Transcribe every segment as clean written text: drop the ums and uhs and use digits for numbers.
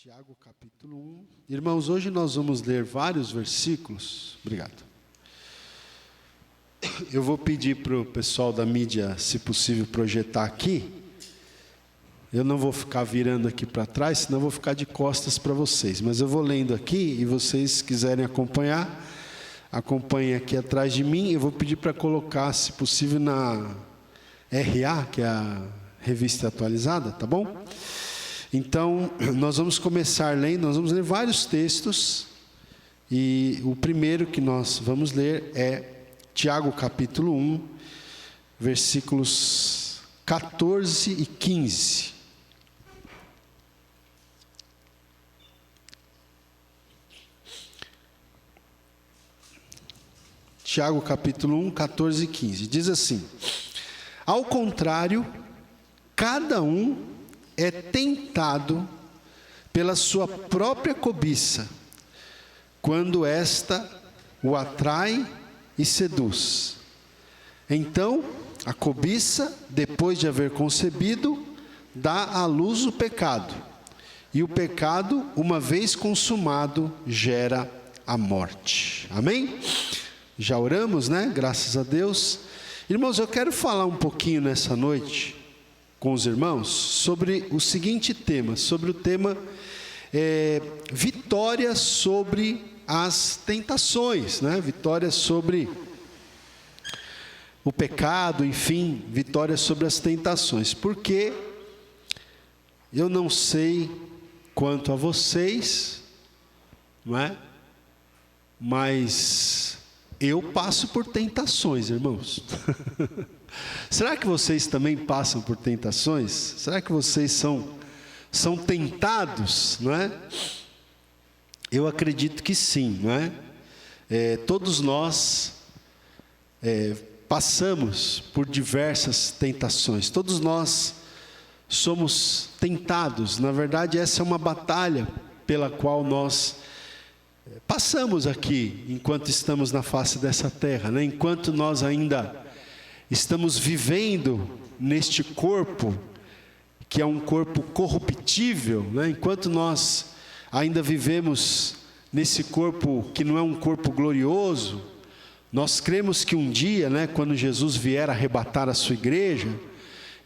Tiago capítulo 1. Irmãos, hoje nós vamos ler vários versículos. Obrigado. Eu vou pedir para o pessoal da mídia, se possível, projetar aqui. Eu não vou ficar virando aqui para trás, senão eu vou ficar de costas para vocês. Mas eu vou lendo aqui e vocês, se quiserem acompanhar, acompanhem aqui atrás de mim. Eu vou pedir para colocar, se possível, na RA, que é a revista atualizada, tá bom? Então, nós vamos começar lendo, nós vamos ler vários textos. E o primeiro que nós vamos ler é Tiago capítulo 1, versículos 14 e 15. Tiago capítulo 1, 14 e 15. Diz assim: ao contrário, cada um é tentado pela sua própria cobiça, quando esta o atrai e seduz. Então, a cobiça, depois de haver concebido, dá à luz o pecado. E o pecado, uma vez consumado, gera a morte. Amém? Já oramos, né? Graças a Deus. Irmãos, eu quero falar um pouquinho nessa noite com os irmãos sobre o seguinte tema, sobre o tema vitória sobre as tentações, né? Vitória sobre o pecado, enfim, vitória sobre as tentações. Porque eu não sei quanto a vocês, não é? Mas eu passo por tentações, irmãos. Será que vocês também passam por tentações? Será que vocês são tentados, não é? Eu acredito que sim, não é? Todos nós passamos por diversas tentações. Todos nós somos tentados. Na verdade, essa é uma batalha pela qual nós passamos aqui, enquanto estamos na face dessa terra, né? Enquanto nós ainda estamos vivendo neste corpo, que é um corpo corruptível, né? Enquanto nós ainda vivemos nesse corpo que não é um corpo glorioso, nós cremos que um dia, né, quando Jesus vier arrebatar a sua igreja,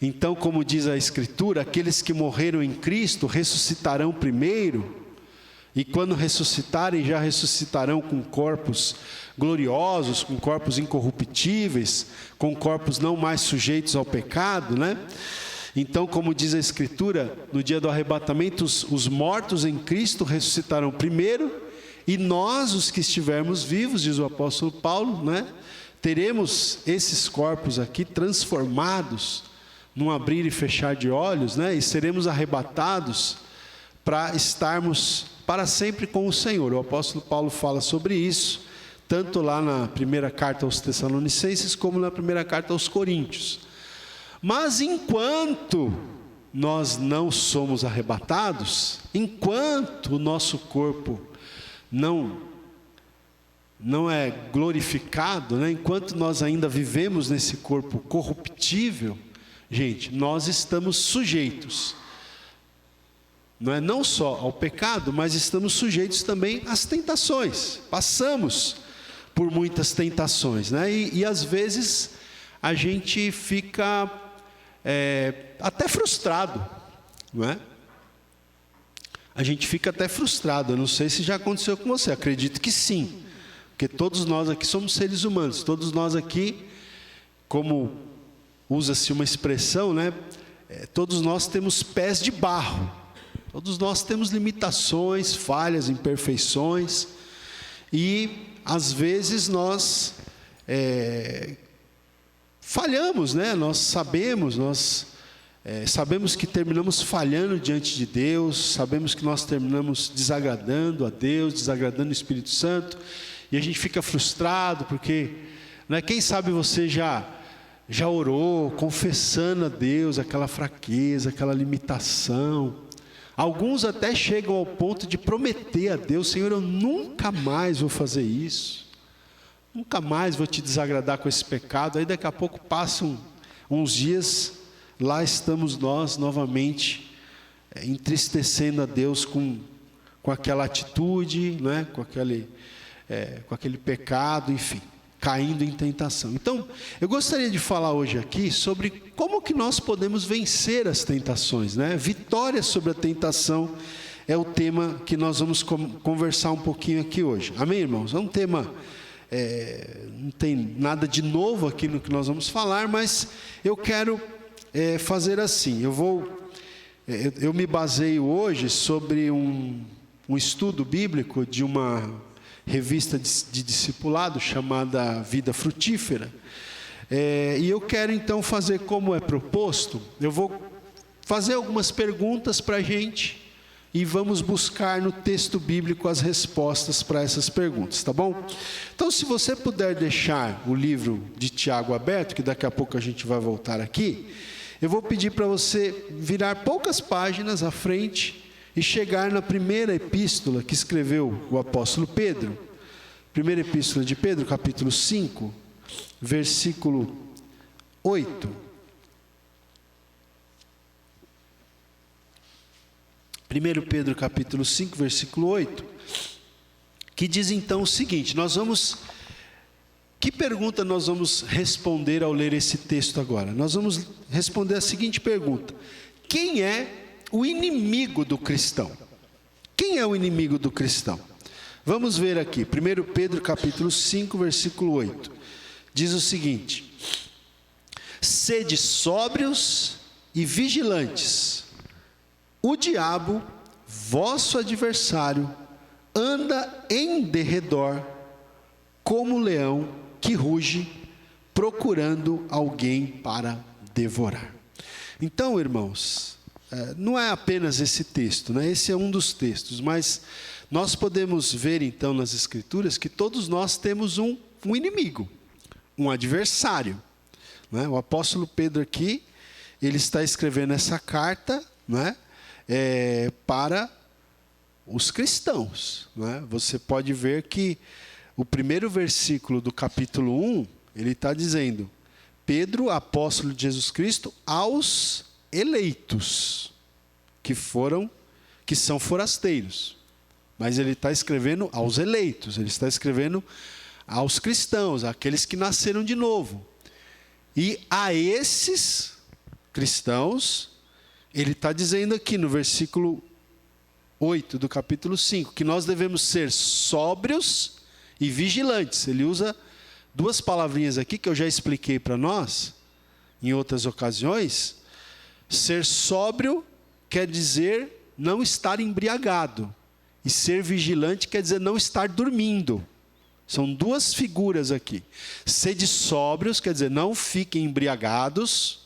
então, como diz a Escritura, aqueles que morreram em Cristo ressuscitarão primeiro. E quando ressuscitarem, já ressuscitarão com corpos gloriosos, com corpos incorruptíveis, com corpos não mais sujeitos ao pecado, né? Então, como diz a Escritura, no dia do arrebatamento, os mortos em Cristo ressuscitarão primeiro, e nós, os que estivermos vivos, diz o apóstolo Paulo, né? Teremos esses corpos aqui transformados num abrir e fechar de olhos, né? E seremos arrebatados para estarmos para sempre com o Senhor. O apóstolo Paulo fala sobre isso, tanto lá na primeira carta aos Tessalonicenses, como na primeira carta aos Coríntios. Mas enquanto nós não somos arrebatados, enquanto o nosso corpo não é glorificado, né? Enquanto nós ainda vivemos nesse corpo corruptível, gente, nós estamos sujeitos, não só ao pecado, mas estamos sujeitos também às tentações. Passamos por muitas tentações, né? E às vezes a gente fica até frustrado, não é? A gente fica até frustrado. Eu não sei se já aconteceu com você, acredito que sim, porque todos nós aqui somos seres humanos, todos nós aqui, como usa-se uma expressão, né? Todos nós temos pés de barro. Todos nós temos limitações, falhas, imperfeições, e às vezes nós falhamos, né? Nós sabemos que terminamos falhando diante de Deus, sabemos que nós terminamos desagradando a Deus, desagradando o Espírito Santo, e a gente fica frustrado, porque, né, quem sabe você já orou, confessando a Deus aquela fraqueza, aquela limitação. Alguns até chegam ao ponto de prometer a Deus: Senhor, eu nunca mais vou fazer isso, nunca mais vou te desagradar com esse pecado. Aí daqui a pouco passam uns dias, lá estamos nós novamente entristecendo a Deus com aquela atitude, né? com aquele pecado, enfim, caindo em tentação. Então, eu gostaria de falar hoje aqui sobre como que nós podemos vencer as tentações, né? Vitória sobre a tentação é o tema que nós vamos conversar um pouquinho aqui hoje. Amém, irmãos? É um tema, não tem nada de novo aqui no que nós vamos falar, mas eu quero fazer assim. Eu me baseio hoje sobre um estudo bíblico de uma revista de discipulado chamada Vida Frutífera. E eu quero então fazer como é proposto. Eu vou fazer algumas perguntas para a gente e vamos buscar no texto bíblico as respostas para essas perguntas, tá bom? Então, se você puder deixar o livro de Tiago aberto, que daqui a pouco a gente vai voltar aqui, eu vou pedir para você virar poucas páginas à frente e chegar na primeira epístola que escreveu o apóstolo Pedro. Primeira epístola de Pedro, capítulo 5, versículo 8. 1 Pedro, capítulo 5, versículo 8, que diz então o seguinte, que pergunta nós vamos responder ao ler esse texto agora? Nós vamos responder a seguinte pergunta: quem é o inimigo do cristão? Quem é o inimigo do cristão? Vamos ver aqui, 1 Pedro capítulo 5, versículo 8. Diz o seguinte: sede sóbrios e vigilantes. O diabo, vosso adversário, anda em derredor, como leão que ruge, procurando alguém para devorar. Então, irmãos, não é apenas esse texto, né? Esse é um dos textos, mas nós podemos ver então nas Escrituras que todos nós temos um inimigo, um adversário, né? O apóstolo Pedro aqui, ele está escrevendo essa carta, né? Para os cristãos, né? Você pode ver que o primeiro versículo do capítulo 1, ele está dizendo: Pedro, apóstolo de Jesus Cristo, aos eleitos, que são forasteiros. Mas ele está escrevendo aos eleitos, ele está escrevendo aos cristãos, aqueles que nasceram de novo. E a esses cristãos, ele está dizendo aqui no versículo 8 do capítulo 5, que nós devemos ser sóbrios e vigilantes. Ele usa duas palavrinhas aqui que eu já expliquei para nós em outras ocasiões. Ser sóbrio quer dizer não estar embriagado. E ser vigilante quer dizer não estar dormindo. São duas figuras aqui. Sede sóbrios quer dizer não fiquem embriagados.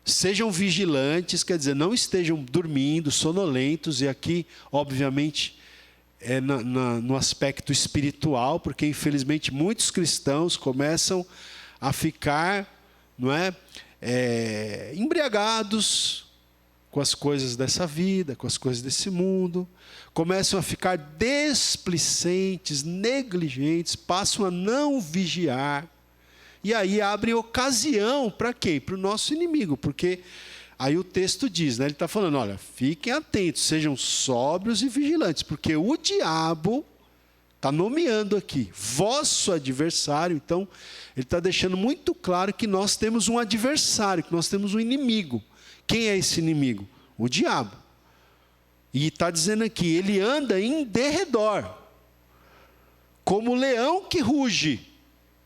Sejam vigilantes, quer dizer, não estejam dormindo, sonolentos, e aqui, obviamente, é no aspecto espiritual, porque infelizmente muitos cristãos começam a ficar, embriagados com as coisas dessa vida, com as coisas desse mundo, começam a ficar desplicentes, negligentes, passam a não vigiar. E aí abre ocasião para quem? Para o nosso inimigo, porque aí o texto diz, né? Ele está falando, olha, fiquem atentos, sejam sóbrios e vigilantes, porque o diabo está nomeando aqui, vosso adversário. Então, ele está deixando muito claro que nós temos um adversário, que nós temos um inimigo. Quem é esse inimigo? O diabo. E está dizendo aqui, ele anda em derredor, como leão que ruge,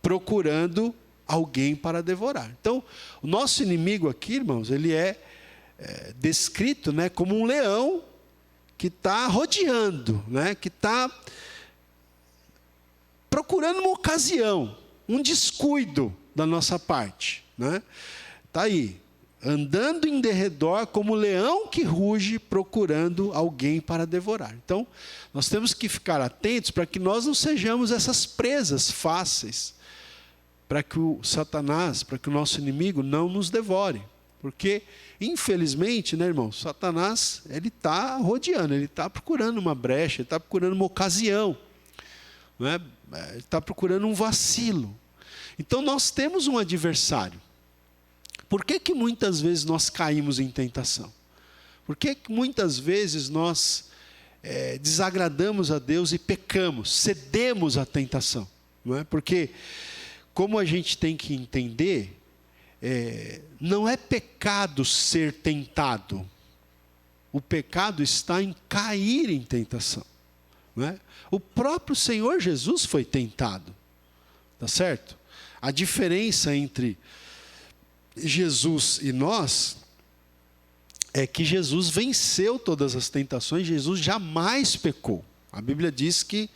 procurando alguém para devorar. Então, o nosso inimigo aqui, irmãos, ele é descrito, né, como um leão que está rodeando, né, que está procurando uma ocasião, um descuido da nossa parte, né? Está aí, andando em derredor como leão que ruge, procurando alguém para devorar. Então, nós temos que ficar atentos para que nós não sejamos essas presas fáceis, para que o Satanás, para que o nosso inimigo não nos devore. Porque, infelizmente, né, irmão, Satanás, ele está rodeando, ele está procurando uma brecha, ele está procurando uma ocasião, né? Ele está procurando um vacilo. Então, nós temos um adversário. Por que muitas vezes nós caímos em tentação? Por que muitas vezes nós desagradamos a Deus e pecamos, cedemos à tentação? Não é? Porque, como a gente tem que entender, não é pecado ser tentado. O pecado está em cair em tentação. Não é? O próprio Senhor Jesus foi tentado. Tá certo? A diferença entre Jesus e nós é que Jesus venceu todas as tentações, Jesus jamais pecou. A Bíblia diz que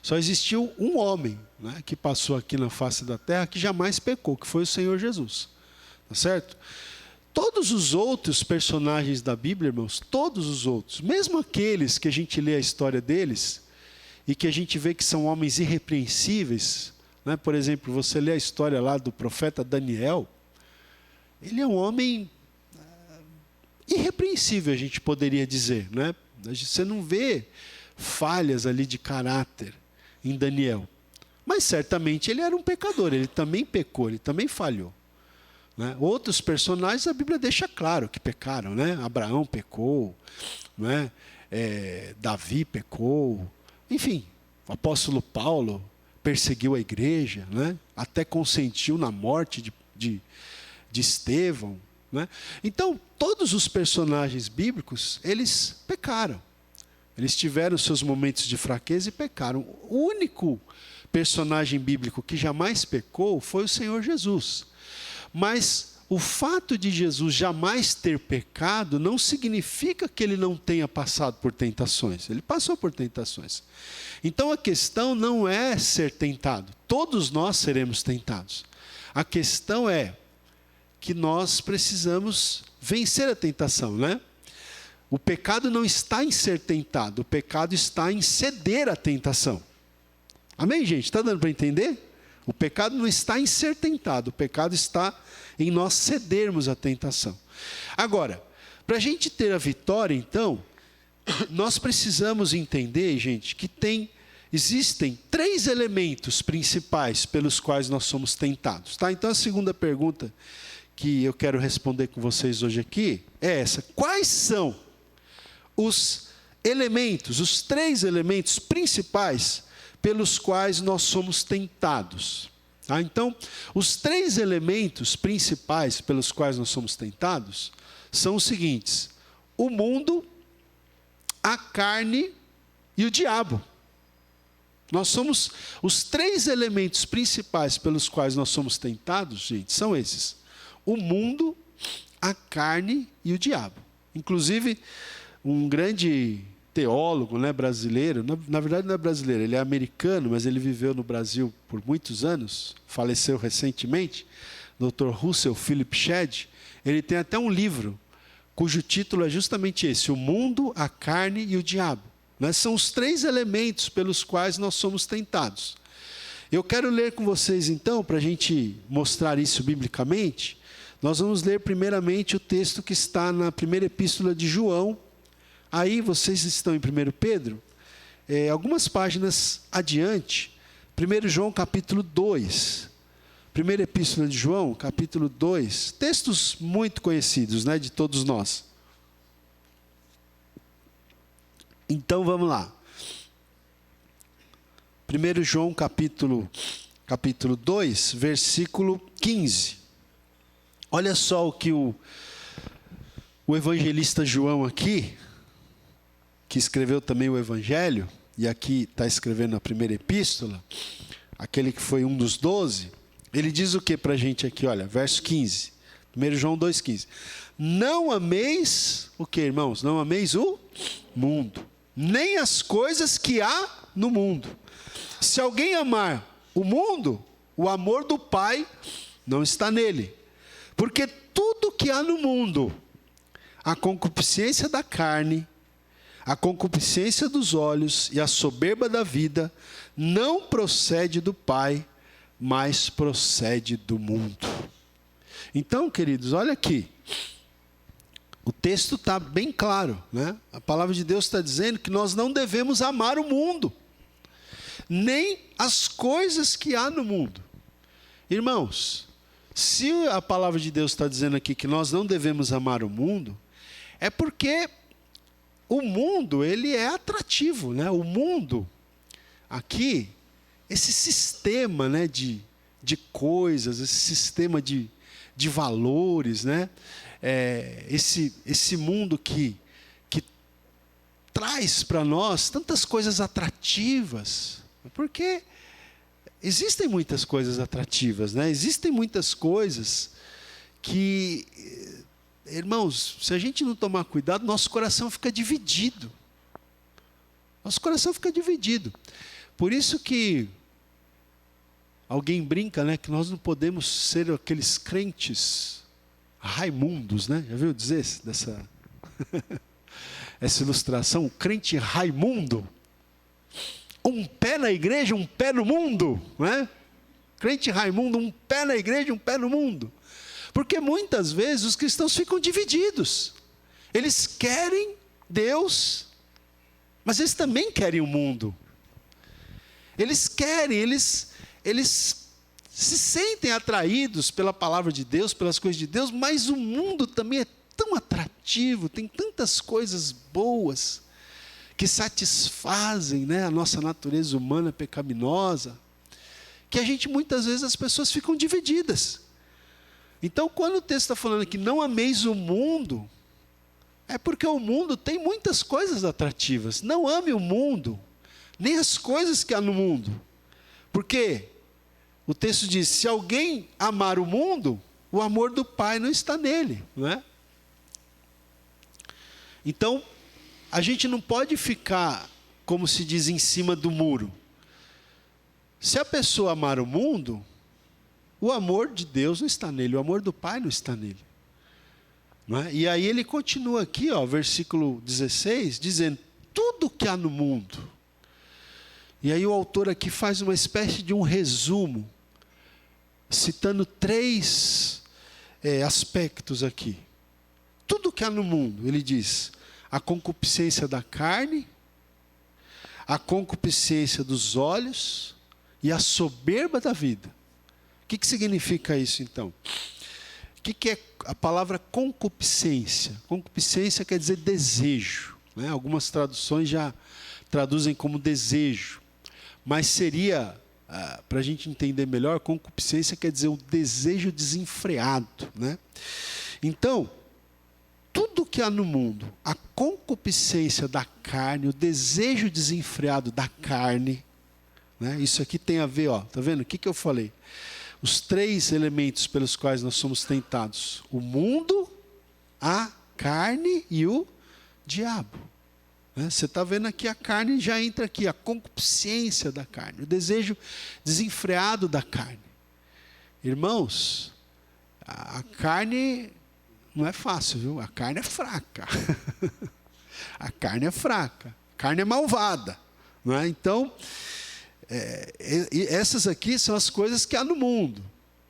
só existiu um homem, né, que passou aqui na face da terra que jamais pecou, que foi o Senhor Jesus. Tá certo? Todos os outros personagens da Bíblia, irmãos, todos os outros, mesmo aqueles que a gente lê a história deles e que a gente vê que são homens irrepreensíveis, né? Por exemplo, você lê a história lá do profeta Daniel, ele é um homem irrepreensível, a gente poderia dizer, né? Você não vê falhas ali de caráter em Daniel, mas certamente ele era um pecador, ele também pecou, ele também falhou. Né? Outros personagens a Bíblia deixa claro que pecaram, né? Abraão pecou, né? Davi pecou, enfim, o apóstolo Paulo perseguiu a igreja, né? Até consentiu na morte de Estevão. Né? Então, todos os personagens bíblicos, eles pecaram. Eles tiveram seus momentos de fraqueza e pecaram. O único personagem bíblico que jamais pecou foi o Senhor Jesus. Mas o fato de Jesus jamais ter pecado não significa que ele não tenha passado por tentações. Ele passou por tentações. Então a questão não é ser tentado. Todos nós seremos tentados. A questão é que nós precisamos vencer a tentação, né? O pecado não está em ser tentado, o pecado está em ceder à tentação. Amém, gente? Está dando para entender? O pecado não está em ser tentado, o pecado está em nós cedermos à tentação. Agora, para a gente ter a vitória, então, nós precisamos entender, gente, que existem 3 elementos principais pelos quais nós somos tentados. Tá? Então, a segunda pergunta que eu quero responder com vocês hoje aqui é essa: quais são os elementos, os 3 elementos principais pelos quais nós somos tentados? Tá? Então, os 3 elementos principais pelos quais nós somos tentados são os seguintes: o mundo, a carne e o diabo. Nós somos, os 3 elementos principais pelos quais nós somos tentados, gente, são esses: o mundo, a carne e o diabo. Inclusive, um grande teólogo, né, brasileiro, na verdade não é brasileiro, ele é americano, mas ele viveu no Brasil por muitos anos, faleceu recentemente, Dr. Russell Philip Shedd. Ele tem até um livro cujo título é justamente esse: o mundo, a carne e o diabo. Né? São os 3 elementos pelos quais nós somos tentados. Eu quero ler com vocês então, para a gente mostrar isso biblicamente. Nós vamos ler primeiramente o texto que está na primeira epístola de João. Aí vocês estão em 1 Pedro, algumas páginas adiante, 1 João capítulo 2. Primeira epístola de João, capítulo 2. Textos muito conhecidos, né, de todos nós. Então vamos lá. 1 João capítulo 2, versículo 15. Olha só o que o evangelista João aqui, que escreveu também o Evangelho, e aqui está escrevendo a primeira epístola, aquele que foi um dos 12, ele diz o que para a gente aqui? Olha, verso 15, 1 João 2,15. Não ameis o que, irmãos? Não ameis o mundo, nem as coisas que há no mundo. Se alguém amar o mundo, o amor do Pai não está nele. Porque tudo que há no mundo, a concupiscência da carne, a concupiscência dos olhos e a soberba da vida, não procede do Pai, mas procede do mundo. Então, queridos, olha aqui. O texto está bem claro, né? A palavra de Deus está dizendo que nós não devemos amar o mundo, nem as coisas que há no mundo. Irmãos, se a palavra de Deus está dizendo aqui que nós não devemos amar o mundo, é porque o mundo, ele é atrativo, né? O mundo, aqui, esse sistema, né, de coisas, esse sistema de valores, né? Esse mundo que traz para nós tantas coisas atrativas, porque existem muitas coisas atrativas, né? Existem muitas coisas que, irmãos, se a gente não tomar cuidado, nosso coração fica dividido. Nosso coração fica dividido. Por isso que alguém brinca, né, que nós não podemos ser aqueles crentes raimundos, né? Já viu dizer dessa essa ilustração? Crente Raimundo. Um pé na igreja, um pé no mundo, né? Crente Raimundo, um pé na igreja, um pé no mundo. Porque muitas vezes os cristãos ficam divididos. Eles querem Deus, mas eles também querem o mundo. Eles querem, eles se sentem atraídos pela palavra de Deus, pelas coisas de Deus, mas o mundo também é tão atrativo, tem tantas coisas boas que satisfazem, né, a nossa natureza humana pecaminosa, que a gente, muitas vezes, as pessoas ficam divididas. Então, quando o texto está falando que não ameis o mundo, é porque o mundo tem muitas coisas atrativas. Não ame o mundo, nem as coisas que há no mundo. Porque o texto diz, se alguém amar o mundo, o amor do Pai não está nele, não é? Então, a gente não pode ficar, como se diz, em cima do muro. Se a pessoa amar o mundo, o amor de Deus não está nele, o amor do Pai não está nele. Não é? E aí ele continua aqui, ó, versículo 16, dizendo, tudo que há no mundo. E aí o autor aqui faz uma espécie de um resumo, citando 3 aspectos aqui. Tudo que há no mundo, ele diz, a concupiscência da carne, a concupiscência dos olhos e a soberba da vida. O que significa isso, então? O que é a palavra concupiscência? Concupiscência quer dizer desejo, né? Algumas traduções já traduzem como desejo. Mas seria, para a gente entender melhor, concupiscência quer dizer o desejo desenfreado, né? Então, tudo que há no mundo, a concupiscência da carne, o desejo desenfreado da carne, né? Isso aqui tem a ver, ó, tá vendo? O que eu falei? Os 3 elementos pelos quais nós somos tentados: o mundo, a carne e o diabo. Você está vendo aqui, a carne já entra aqui, a concupiscência da carne, o desejo desenfreado da carne. Irmãos, a carne não é fácil, viu? A carne é fraca. A carne é fraca, a carne é malvada, não é? Então, essas aqui são as coisas que há no mundo.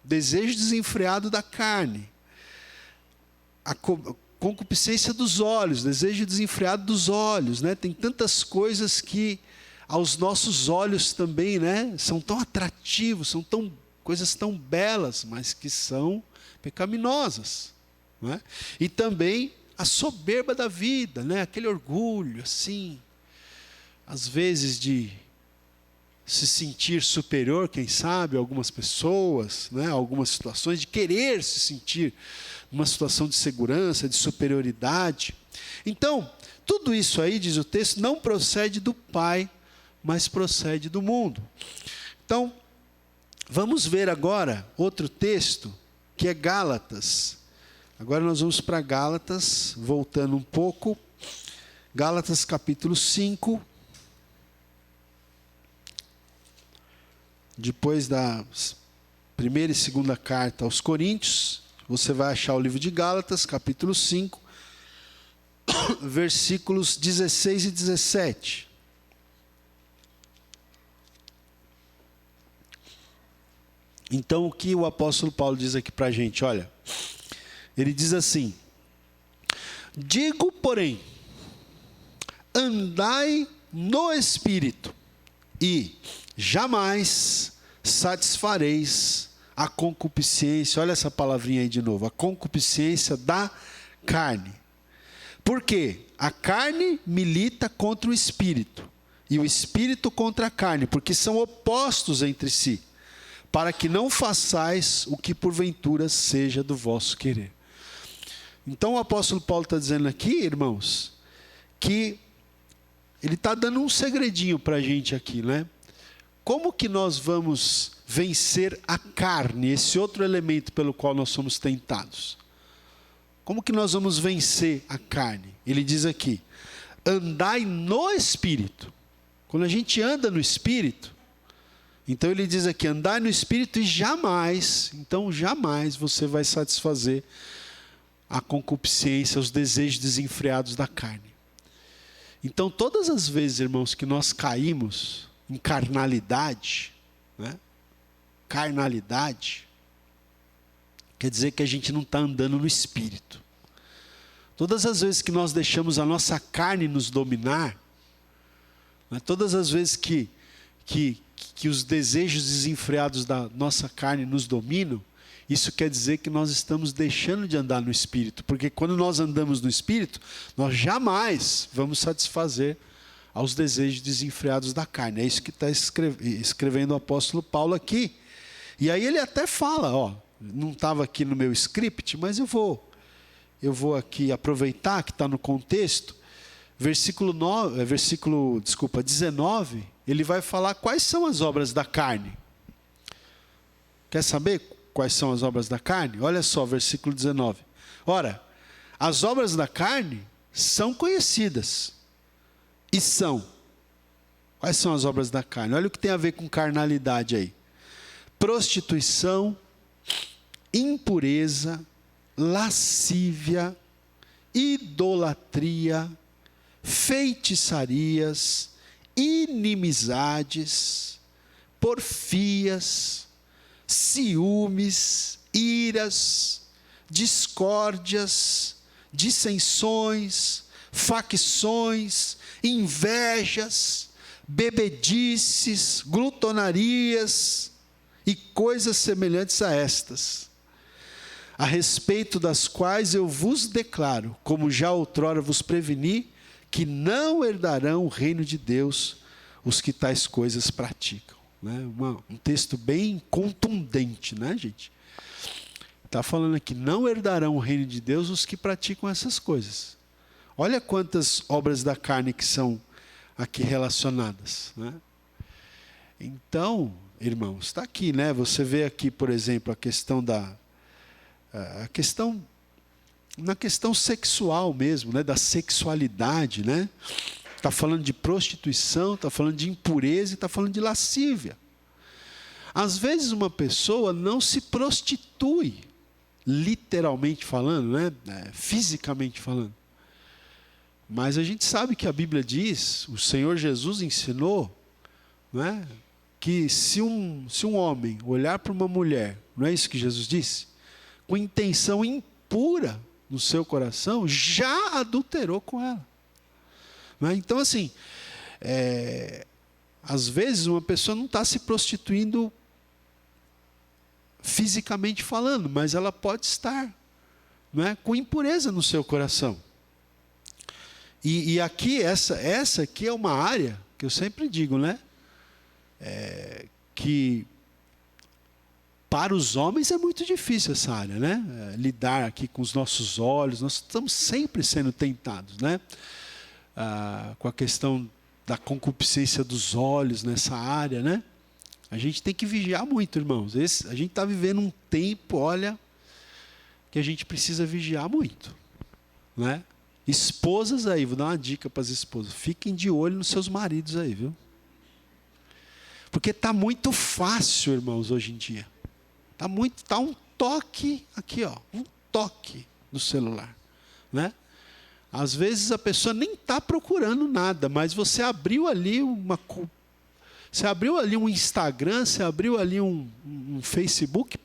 Desejo desenfreado da carne, a concupiscência dos olhos, desejo desenfreado dos olhos, né? Tem tantas coisas que aos nossos olhos também, né, são tão atrativos, são coisas tão belas, mas que são pecaminosas, não é? E também a soberba da vida, né? Aquele orgulho, assim, às vezes de se sentir superior, quem sabe, a algumas pessoas, né? Algumas situações, de querer se sentir numa situação de segurança, de superioridade. Então, tudo isso aí, diz o texto, não procede do Pai, mas procede do mundo. Então, vamos ver agora outro texto, que é Gálatas. Agora nós vamos para Gálatas, voltando um pouco. Gálatas capítulo 5. Depois da primeira e segunda carta aos Coríntios, você vai achar o livro de Gálatas, capítulo 5, versículos 16 e 17. Então, o que o apóstolo Paulo diz aqui para a gente? Olha, ele diz assim: digo, porém, andai no Espírito, e jamais satisfareis a concupiscência, olha essa palavrinha aí de novo, a concupiscência da carne. Porque a carne milita contra o espírito, e o espírito contra a carne, porque são opostos entre si, para que não façais o que porventura seja do vosso querer. Então o apóstolo Paulo está dizendo aqui, irmãos, que ele está dando um segredinho para a gente aqui, né? Como que nós vamos vencer a carne, esse outro elemento pelo qual nós somos tentados? Como que nós vamos vencer a carne? Ele diz aqui, andai no Espírito. Quando a gente anda no Espírito, então ele diz aqui, andai no Espírito e jamais você vai satisfazer a concupiscência, os desejos desenfreados da carne. Então todas as vezes, irmãos, que nós caímos em carnalidade, né? Carnalidade quer dizer que a gente não está andando no Espírito. Todas as vezes que nós deixamos a nossa carne nos dominar, né? Todas as vezes que os desejos desenfreados da nossa carne nos dominam, isso quer dizer que nós estamos deixando de andar no Espírito. Porque quando nós andamos no Espírito, nós jamais vamos satisfazer aos desejos desenfreados da carne. É isso que está escrevendo o apóstolo Paulo aqui. E aí ele até fala, não estava aqui no meu script, mas eu vou aqui aproveitar que está no contexto. Versículo 19, ele vai falar quais são as obras da carne. Quer saber quais são as obras da carne? Olha só, versículo 19. Ora, as obras da carne são conhecidas. E são. Quais são as obras da carne? Olha o que tem a ver com carnalidade aí. Prostituição, impureza, lascívia, idolatria, feitiçarias, inimizades, porfias, ciúmes, iras, discórdias, dissensões, facções, invejas, bebedices, glutonarias e coisas semelhantes a estas, a respeito das quais eu vos declaro, como já outrora vos preveni, que não herdarão o reino de Deus os que tais coisas praticam. Né? Um texto bem contundente, né, gente? Está falando aqui, não herdarão o reino de Deus os que praticam essas coisas. Olha quantas obras da carne que são aqui relacionadas, né? Então, irmãos, está aqui, né? Você vê aqui, por exemplo, na questão sexual mesmo, né? Da sexualidade, né? Está falando de prostituição, está falando de impureza e está falando de lascívia. Às vezes uma pessoa não se prostitui, literalmente falando, né? Fisicamente falando. Mas a gente sabe que a Bíblia diz, o Senhor Jesus ensinou, né? Que se um homem olhar para uma mulher, não é isso que Jesus disse? Com intenção impura no seu coração, já adulterou com ela. Né? Então, assim, às vezes uma pessoa não está se prostituindo fisicamente falando, mas ela pode estar, né, com impureza no seu coração. E aqui, essa aqui é uma área que eu sempre digo, né? Que para os homens é muito difícil essa área, né? Lidar aqui com os nossos olhos, nós estamos sempre sendo tentados, né? Com a questão da concupiscência dos olhos nessa área, né? A gente tem que vigiar muito, irmãos. A gente está vivendo um tempo, olha, que a gente precisa vigiar muito, né? Esposas aí, vou dar uma dica para as esposas, fiquem de olho nos seus maridos aí, viu? Porque está muito fácil, irmãos, hoje em dia. Está um toque aqui, um toque no celular, né? Às vezes a pessoa nem está procurando nada, mas você abriu ali um Instagram, você abriu ali um Facebook,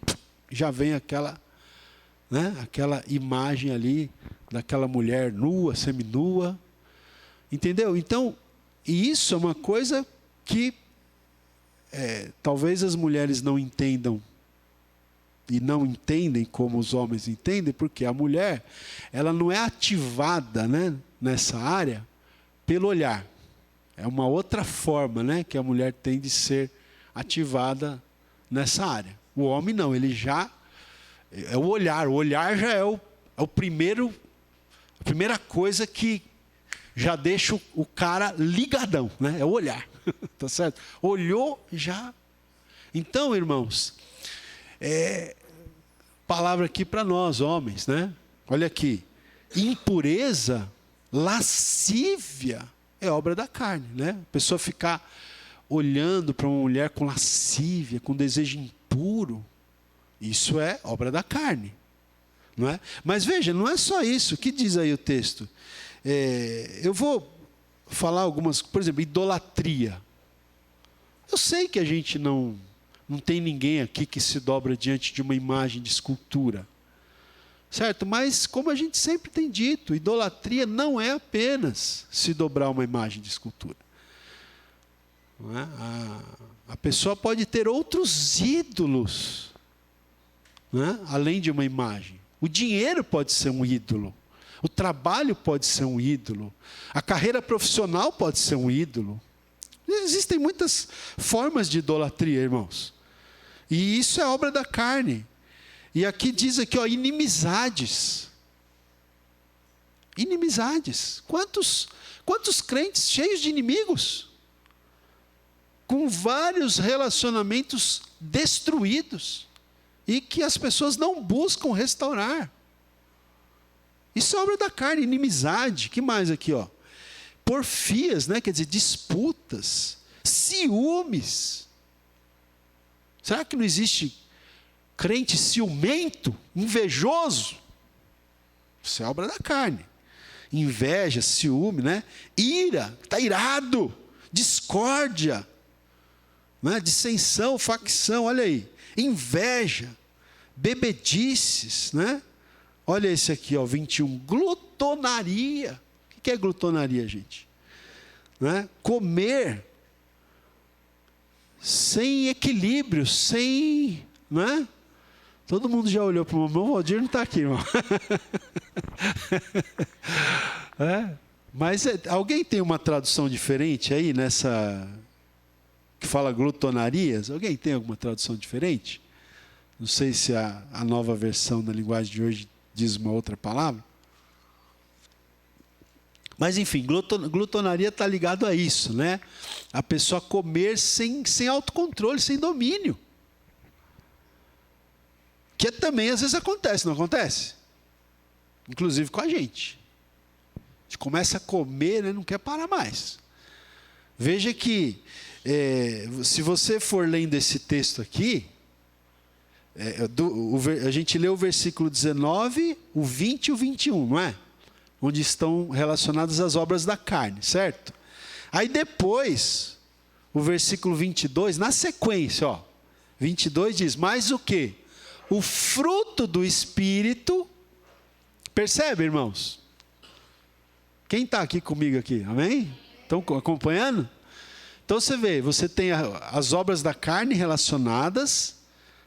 já vem aquela, né, aquela imagem ali daquela mulher nua, seminua, entendeu? Então, e isso é uma coisa que talvez as mulheres não entendam e não entendem como os homens entendem, porque a mulher, ela não é ativada, né, nessa área pelo olhar. É uma outra forma, né, que a mulher tem de ser ativada nessa área. O homem não, ele já é o olhar já é o primeiro, a primeira coisa que já deixa o cara ligadão, né? É o olhar, tá certo? Olhou já. Então, irmãos, palavra aqui para nós, homens, né? Olha aqui, impureza, lascívia, é obra da carne, né? A pessoa ficar olhando para uma mulher com lascívia, com desejo impuro, isso é obra da carne, não é? Mas veja, não é só isso. O que diz aí o texto? Eu vou falar algumas, por exemplo, idolatria. Eu sei que a gente não tem ninguém aqui que se dobra diante de uma imagem de escultura, certo? Mas como a gente sempre tem dito, idolatria não é apenas se dobrar uma imagem de escultura. Não é? A pessoa pode ter outros ídolos, não é? Além de uma imagem. O dinheiro pode ser um ídolo. O trabalho pode ser um ídolo. A carreira profissional pode ser um ídolo. Existem muitas formas de idolatria, irmãos. E isso é obra da carne. E aqui diz aqui, ó, inimizades. Inimizades. Quantos crentes cheios de inimigos? Com vários relacionamentos destruídos. E que as pessoas não buscam restaurar. Isso é obra da carne, inimizade. Que mais aqui, ó? Porfias, né? Quer dizer, disputas, ciúmes. Será que não existe crente ciumento, invejoso? Isso é obra da carne. Inveja, ciúme, né? Ira, está irado. Discórdia, né? Dissensão, facção, olha aí. Inveja, bebedices, né? Olha esse aqui, ó, 21. Glutonaria. O que é glutonaria, gente? Né? Comer sem equilíbrio, sem... Né? Todo mundo já olhou para o irmão. O Valdir não está aqui, irmão. Mas alguém tem uma tradução diferente aí nessa... que fala glutonarias? Alguém tem alguma tradução diferente? Não sei se a nova versão da linguagem de hoje diz uma outra palavra. Mas enfim, glutonaria está ligado a isso, né? A pessoa comer sem autocontrole, sem domínio. Que também às vezes acontece, não acontece? Inclusive com a gente. A gente começa a comer, né, não quer parar mais. Veja que, se você for lendo esse texto aqui, a gente lê o versículo 19, o 20 e o 21, não é? Onde estão relacionadas as obras da carne, certo? Aí depois, o versículo 22, na sequência, ó, 22 diz, mas o quê? O fruto do Espírito, percebe, irmãos? Quem está aqui comigo aqui, amém? Estão acompanhando? Então você vê, você tem as obras da carne relacionadas,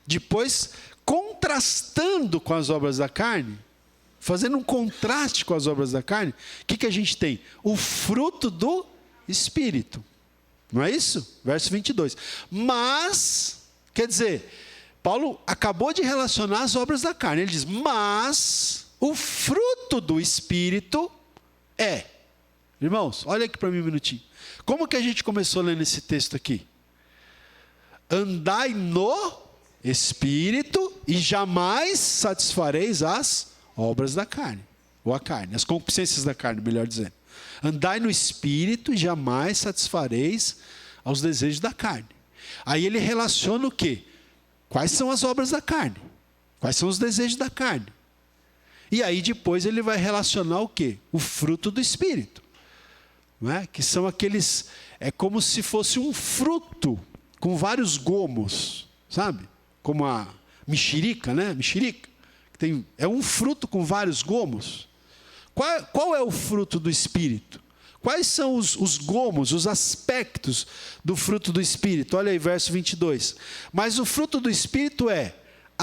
depois contrastando com as obras da carne, fazendo um contraste com as obras da carne, o que a gente tem? O fruto do Espírito. Não é isso? Verso 22. Mas, quer dizer, Paulo acabou de relacionar as obras da carne. Ele diz, mas o fruto do Espírito é. Irmãos, olha aqui para mim um minutinho. Como que a gente começou lendo esse texto aqui? Andai no Espírito e jamais satisfareis as obras da carne. Ou a carne, as concupiscências da carne, melhor dizendo. Andai no Espírito e jamais satisfareis aos desejos da carne. Aí ele relaciona o quê? Quais são as obras da carne? Quais são os desejos da carne? E aí depois ele vai relacionar o quê? O fruto do Espírito. Não é? Que são aqueles... É como se fosse um fruto com vários gomos, sabe? Como a mexerica, né? Mexerica. É um fruto com vários gomos. Qual é o fruto do Espírito? Quais são os gomos, os aspectos do fruto do Espírito? Olha aí, verso 22. Mas o fruto do Espírito é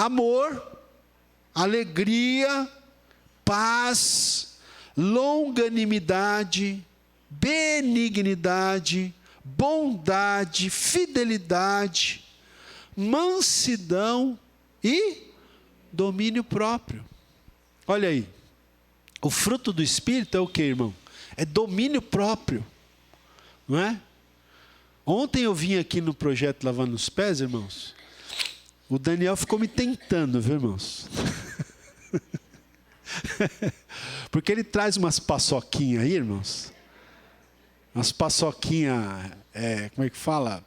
amor, alegria, paz, longanimidade, benignidade, bondade, fidelidade, mansidão e domínio próprio. Olha aí, o fruto do Espírito é o que, irmão? É domínio próprio, não é? Ontem eu vim aqui no projeto Lavando os Pés, irmãos. O Daniel ficou me tentando, viu, irmãos? Porque ele traz umas paçoquinhas aí, irmãos. Umas paçoquinhas, como é que fala?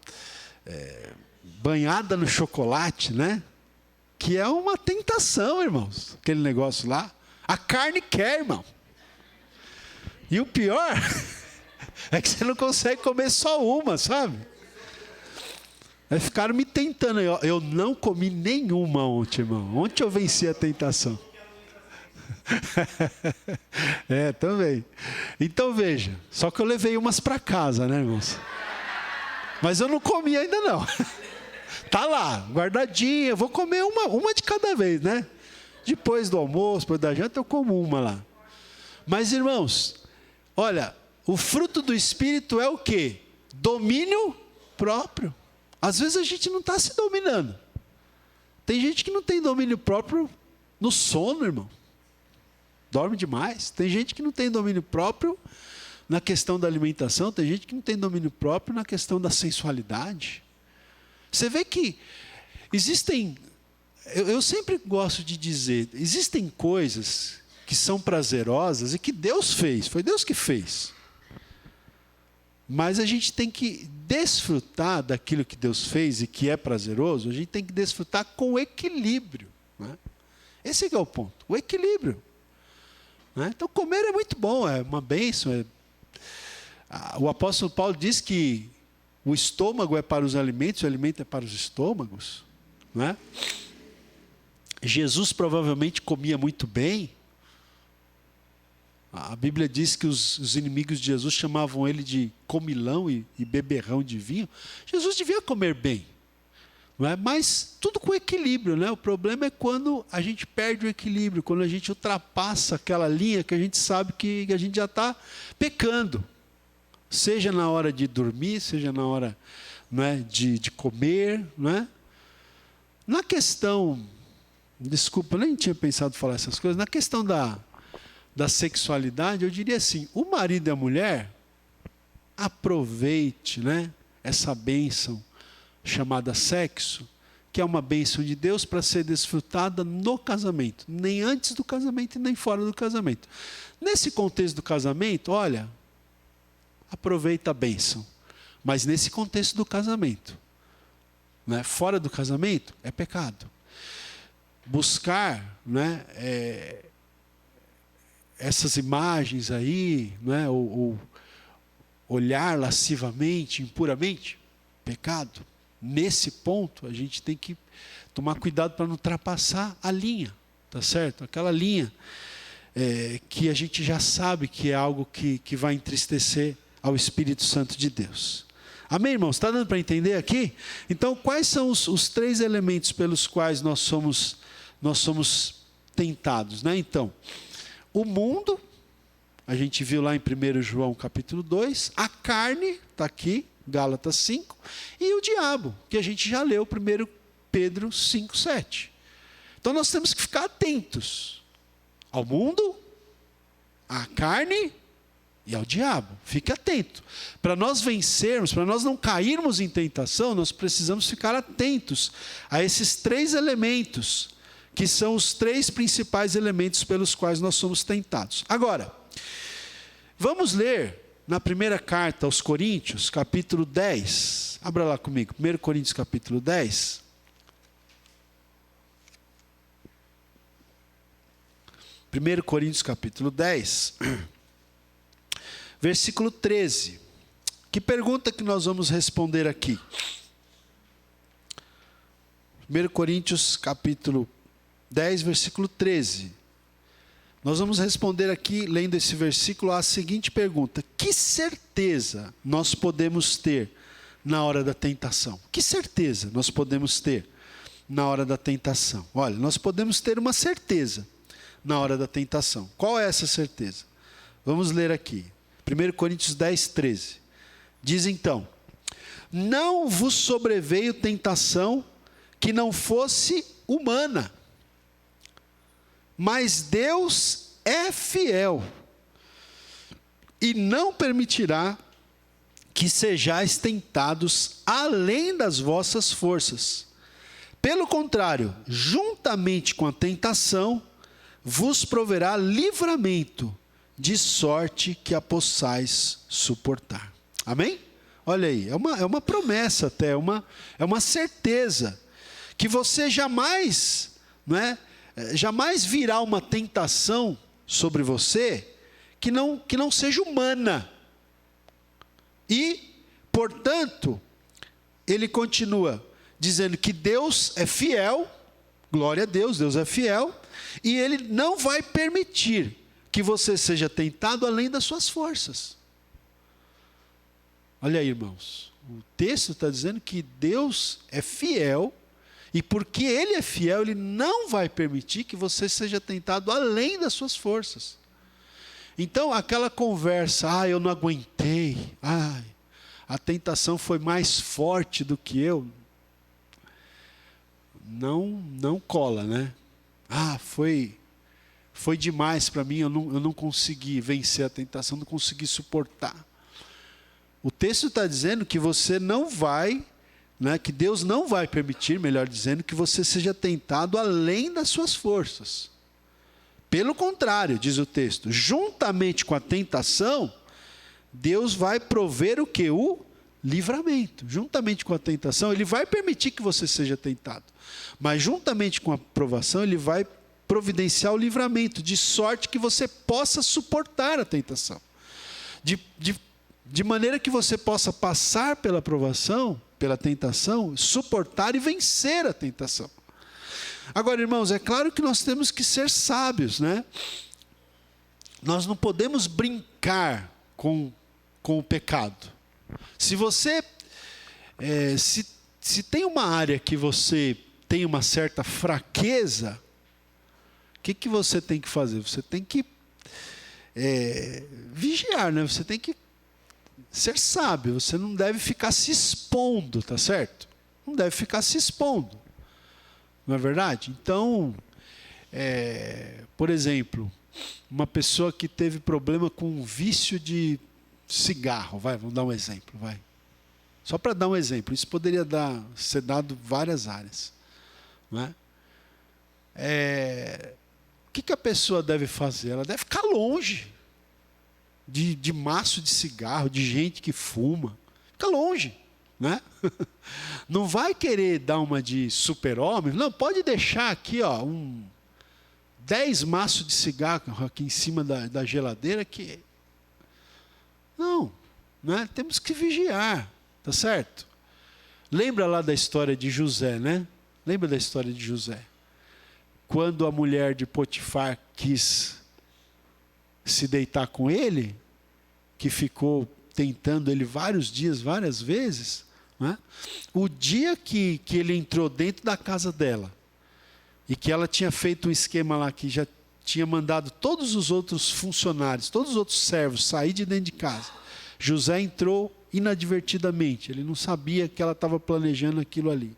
Banhada no chocolate, né? Que é uma tentação, irmãos. Aquele negócio lá. A carne quer, irmão. E o pior é que você não consegue comer só uma, sabe? Aí ficaram me tentando. Eu não comi nenhuma ontem, irmão. Ontem eu venci a tentação. Também. Então veja. Só que eu levei umas para casa, né, irmãos? Mas eu não comi ainda não. Tá lá, guardadinha. Eu vou comer uma de cada vez, né? Depois do almoço, depois da janta, eu como uma lá. Mas, irmãos, olha, o fruto do Espírito é o quê? Domínio próprio. Às vezes a gente não está se dominando. Tem gente que não tem domínio próprio no sono, irmão. Dorme demais. Tem gente que não tem domínio próprio na questão da alimentação. Tem gente que não tem domínio próprio na questão da sensualidade. Você vê que existem... Eu sempre gosto de dizer, existem coisas que são prazerosas e que Deus fez, foi Deus que fez. Mas a gente tem que desfrutar daquilo que Deus fez e que é prazeroso, a gente tem que desfrutar com equilíbrio. Né? Esse é o ponto, o equilíbrio. Né? Então comer é muito bom, é uma bênção. O apóstolo Paulo diz que o estômago é para os alimentos, o alimento é para os estômagos. Não é? Jesus provavelmente comia muito bem. A Bíblia diz que os inimigos de Jesus chamavam ele de comilão e beberrão de vinho. Jesus devia comer bem, não é? Mas tudo com equilíbrio, né? O problema é quando a gente perde o equilíbrio, quando a gente ultrapassa aquela linha que a gente sabe que a gente já está pecando. Seja na hora de dormir, seja na hora, não é, de comer, não é? Na questão... Desculpa, eu nem tinha pensado em falar essas coisas. Na questão da sexualidade, eu diria assim, o marido e a mulher, aproveite, né, essa bênção chamada sexo, que é uma bênção de Deus para ser desfrutada no casamento. Nem antes do casamento e nem fora do casamento. Nesse contexto do casamento, olha, aproveita a bênção. Mas nesse contexto do casamento, né, fora do casamento, é pecado. Buscar, né, essas imagens aí, né, ou olhar lascivamente, impuramente, pecado. Nesse ponto, a gente tem que tomar cuidado para não ultrapassar a linha, tá certo? Aquela linha que a gente já sabe que é algo que vai entristecer ao Espírito Santo de Deus. Amém, irmãos? Está dando para entender aqui? Então, quais são os três elementos pelos quais nós somos tentados, né? Então, o mundo, a gente viu lá em 1 João capítulo 2, a carne, está aqui, Gálatas 5, e o diabo, que a gente já leu 1 Pedro 5, 7. Então nós temos que ficar atentos ao mundo, à carne e ao diabo. Fique atento. Para nós vencermos, para nós não cairmos em tentação, nós precisamos ficar atentos a esses três elementos, que são os três principais elementos pelos quais nós somos tentados. Agora, vamos ler na primeira carta aos Coríntios, capítulo 10. Abra lá comigo, 1 Coríntios capítulo 10. Primeiro Coríntios capítulo 10, versículo 13. Que pergunta que nós vamos responder aqui? 1 Coríntios capítulo 10, versículo 13. Nós vamos responder aqui, lendo esse versículo, a seguinte pergunta: que certeza nós podemos ter na hora da tentação? Que certeza nós podemos ter na hora da tentação? Olha, nós podemos ter uma certeza na hora da tentação. Qual é essa certeza? Vamos ler aqui. 1 Coríntios 10, 13. Diz então: não vos sobreveio tentação que não fosse humana, mas Deus é fiel e não permitirá que sejais tentados além das vossas forças. Pelo contrário, juntamente com a tentação, vos proverá livramento, de sorte que a possais suportar. Amém? Olha aí, é uma promessa até, é uma certeza, que você jamais, jamais virá uma tentação sobre você que não seja humana. E, portanto, ele continua dizendo que Deus é fiel, glória a Deus, Deus é fiel, e Ele não vai permitir que você seja tentado além das suas forças. Olha aí, irmãos, o texto está dizendo que Deus é fiel, e porque Ele é fiel, Ele não vai permitir que você seja tentado além das suas forças. Então, aquela conversa, eu não aguentei, a tentação foi mais forte do que eu, não cola, né? Foi demais para mim, eu não consegui vencer a tentação, não consegui suportar. O texto está dizendo que você não vai, que Deus não vai permitir, melhor dizendo, que você seja tentado além das suas forças. Pelo contrário, diz o texto, juntamente com a tentação, Deus vai prover o quê? O livramento. Juntamente com a tentação, Ele vai permitir que você seja tentado. Mas juntamente com a provação, Ele vai providenciar o livramento, de sorte que você possa suportar a tentação. De maneira que você possa passar pela provação, pela tentação, suportar e vencer a tentação. Agora, irmãos, é claro que nós temos que ser sábios, né? Nós não podemos brincar com o pecado. Se você, se tem uma área que você tem uma certa fraqueza, o que você tem que fazer? Você tem que vigiar, né? Você tem que ser sábio, você não deve ficar se expondo, tá certo? Não deve ficar se expondo, não é verdade? Então, por exemplo, uma pessoa que teve problema com um vício de cigarro, vamos dar um exemplo, só para dar um exemplo, isso poderia ser dado várias áreas, não é? O que a pessoa deve fazer? Ela deve ficar longe de maço de cigarro, de gente que fuma. Fica longe, né? Não vai querer dar uma de super-homem. Não, pode deixar aqui 10 maços de cigarro aqui em cima da geladeira que... Não, né? Temos que vigiar, tá certo? Lembra lá da história de José, né? Lembra da história de José? Quando a mulher de Potifar quis se deitar com ele, que ficou tentando ele vários dias, várias vezes, né? O dia que ele entrou dentro da casa dela, e que ela tinha feito um esquema lá, que já tinha mandado todos os outros funcionários, todos os outros servos sair de dentro de casa, José entrou inadvertidamente, ele não sabia que ela estava planejando aquilo ali.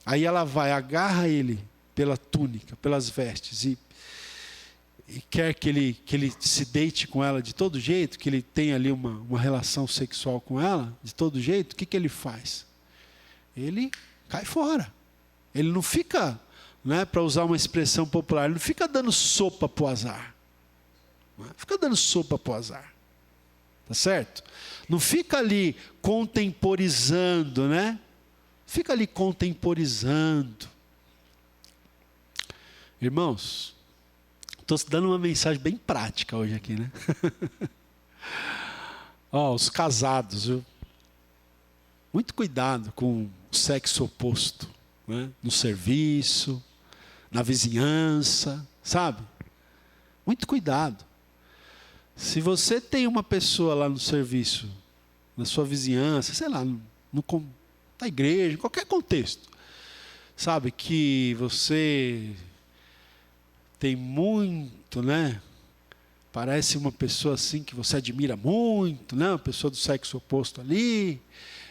Aí ela agarra ele pela túnica, pelas vestes, e quer que ele se deite com ela de todo jeito, que ele tenha ali uma relação sexual com ela, de todo jeito, o que ele faz? Ele cai fora. Ele não fica, para usar uma expressão popular, ele não fica dando sopa para o azar. Não fica dando sopa para o azar. Tá certo? Não fica ali contemporizando, né? Fica ali contemporizando. Irmãos, estou dando uma mensagem bem prática hoje aqui, né? Os casados, viu? Muito cuidado com o sexo oposto, né? No serviço, na vizinhança, sabe? Muito cuidado. Se você tem uma pessoa lá no serviço, na sua vizinhança, sei lá, na igreja, em qualquer contexto, sabe, que você tem muito, né? Parece uma pessoa assim que você admira muito, né? Uma pessoa do sexo oposto ali,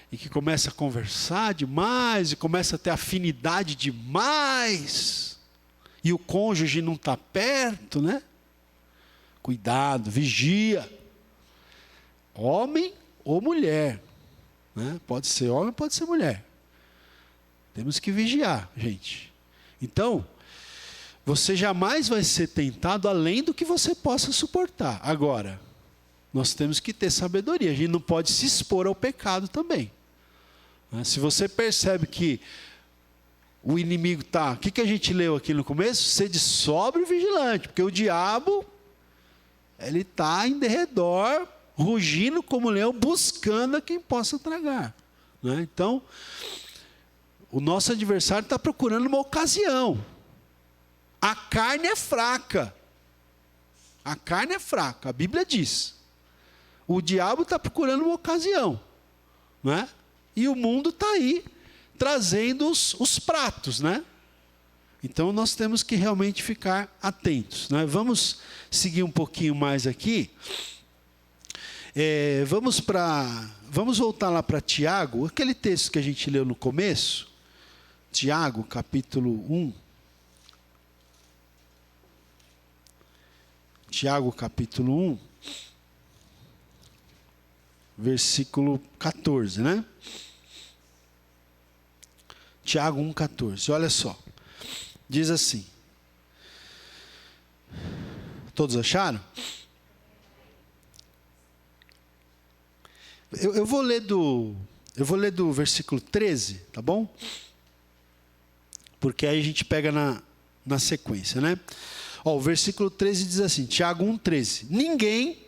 e que começa a conversar demais, e começa a ter afinidade demais, e o cônjuge não está perto, né? Cuidado, vigia. Homem ou mulher, né? Pode ser homem, pode ser mulher. Temos que vigiar, gente. Então, você jamais vai ser tentado além do que você possa suportar. Agora, nós temos que ter sabedoria. A gente não pode se expor ao pecado também. Se você percebe que o inimigo está... O que a gente leu aqui no começo? Sede sóbrio e vigilante. Porque o diabo, ele está em derredor, rugindo como leão, buscando a quem possa tragar. Então, o nosso adversário está procurando uma ocasião. A carne é fraca. A carne é fraca, a Bíblia diz. O diabo está procurando uma ocasião, né? E o mundo está aí, trazendo os pratos, né? Então nós temos que realmente ficar atentos, né? Vamos seguir um pouquinho mais aqui. Vamos voltar lá para Tiago, aquele texto que a gente leu no começo. Tiago, capítulo 1. Tiago, capítulo 1, versículo 14, né? Tiago 1, 14, olha só. Diz assim. Todos acharam? Eu vou ler do versículo 13, tá bom? Porque aí a gente pega na sequência, né? O versículo 13 diz assim, Tiago 1,13. Ninguém,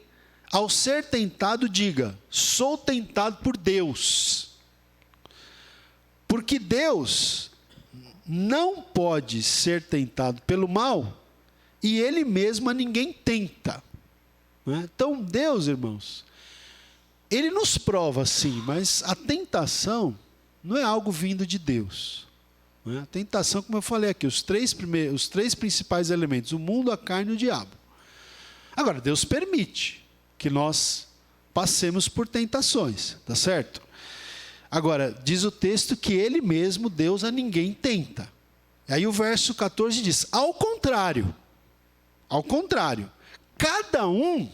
ao ser tentado, diga, sou tentado por Deus. Porque Deus não pode ser tentado pelo mal, e Ele mesmo a ninguém tenta. Então, Deus, irmãos, Ele nos prova sim, mas a tentação não é algo vindo de Deus. A tentação, como eu falei aqui, os três principais elementos, o mundo, a carne e o diabo. Agora, Deus permite que nós passemos por tentações, tá certo? Agora, diz o texto que Ele mesmo, Deus, a ninguém tenta. Aí o verso 14 diz, ao contrário, cada um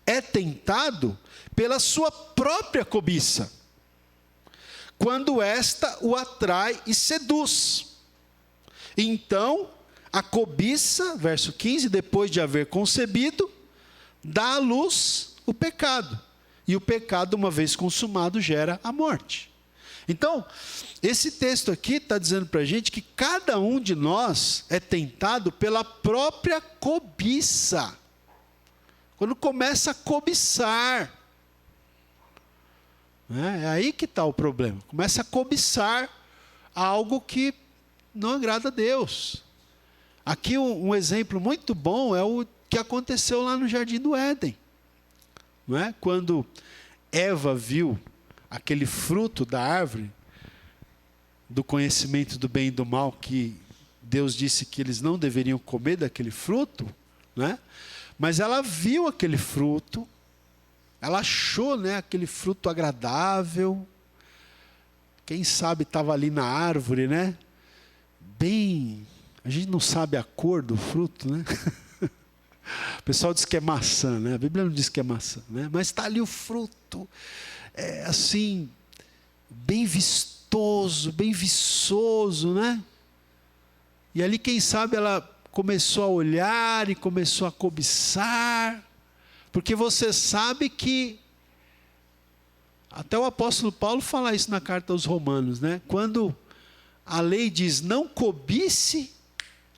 é tentado pela sua própria cobiça, quando esta o atrai e seduz. Então, a cobiça, verso 15, depois de haver concebido, dá à luz o pecado. E o pecado, uma vez consumado, gera a morte. Então, esse texto aqui está dizendo para a gente que cada um de nós é tentado pela própria cobiça. Quando começa a cobiçar, é aí que está o problema. Começa a cobiçar algo que não agrada a Deus. Aqui um exemplo muito bom é o que aconteceu lá no Jardim do Éden. Não é? Quando Eva viu aquele fruto da árvore, do conhecimento do bem e do mal, que Deus disse que eles não deveriam comer daquele fruto, né? Mas ela viu aquele fruto, ela achou, né, aquele fruto agradável. Quem sabe estava ali na árvore, né? Bem, a gente não sabe a cor do fruto, né? O pessoal diz que é maçã, né? A Bíblia não diz que é maçã, né? Mas está ali o fruto, assim, bem vistoso, bem viçoso, né? E ali, quem sabe, ela começou a olhar e começou a cobiçar, porque você sabe que, até o apóstolo Paulo fala isso na carta aos Romanos, né? Quando a lei diz não cobice,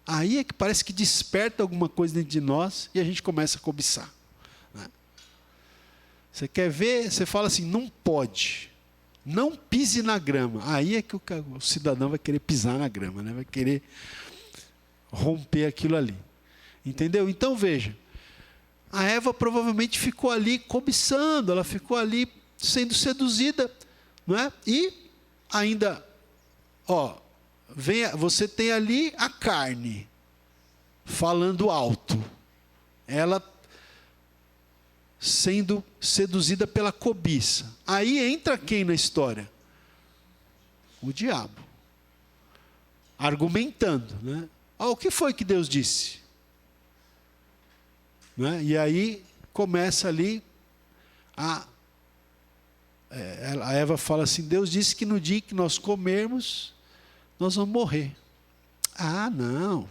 aí é que parece que desperta alguma coisa dentro de nós e a gente começa a cobiçar, né? Você quer ver, você fala assim, não pode, não pise na grama. Aí é que o cidadão vai querer pisar na grama, né? Vai querer romper aquilo ali. Entendeu? Então veja, a Eva provavelmente ficou ali cobiçando, ela ficou ali sendo seduzida, não é? E ainda, você tem ali a carne falando alto, ela sendo seduzida pela cobiça. Aí entra quem na história? O diabo, argumentando, né? O que foi que Deus disse? Né? E aí começa ali a Eva fala assim: Deus disse que no dia que nós comermos, nós vamos morrer. Não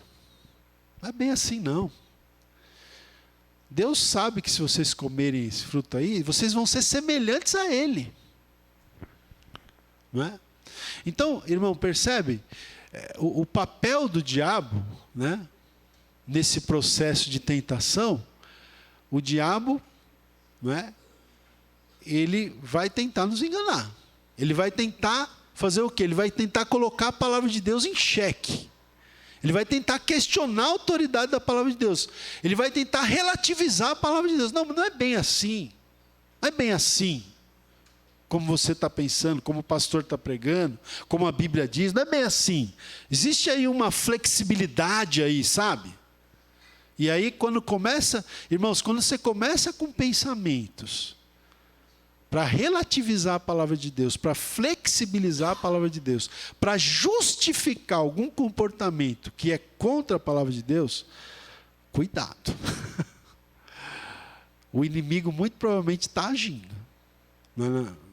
é bem assim não. Deus sabe que se vocês comerem esse fruto aí, vocês vão ser semelhantes a Ele. Não é? Então, irmão, percebe? O papel do diabo, né? Nesse processo de tentação, o diabo, não é? Ele vai tentar nos enganar. Ele vai tentar fazer o quê? Ele vai tentar colocar a palavra de Deus em xeque. Ele vai tentar questionar a autoridade da palavra de Deus. Ele vai tentar relativizar a palavra de Deus. Não é bem assim. Não é bem assim. Como você está pensando, como o pastor está pregando, como a Bíblia diz. Não é bem assim. Existe aí uma flexibilidade aí, sabe? E aí quando começa, irmãos, quando você começa com pensamentos para relativizar a palavra de Deus, para flexibilizar a palavra de Deus, para justificar algum comportamento que é contra a palavra de Deus, cuidado. O inimigo muito provavelmente está agindo.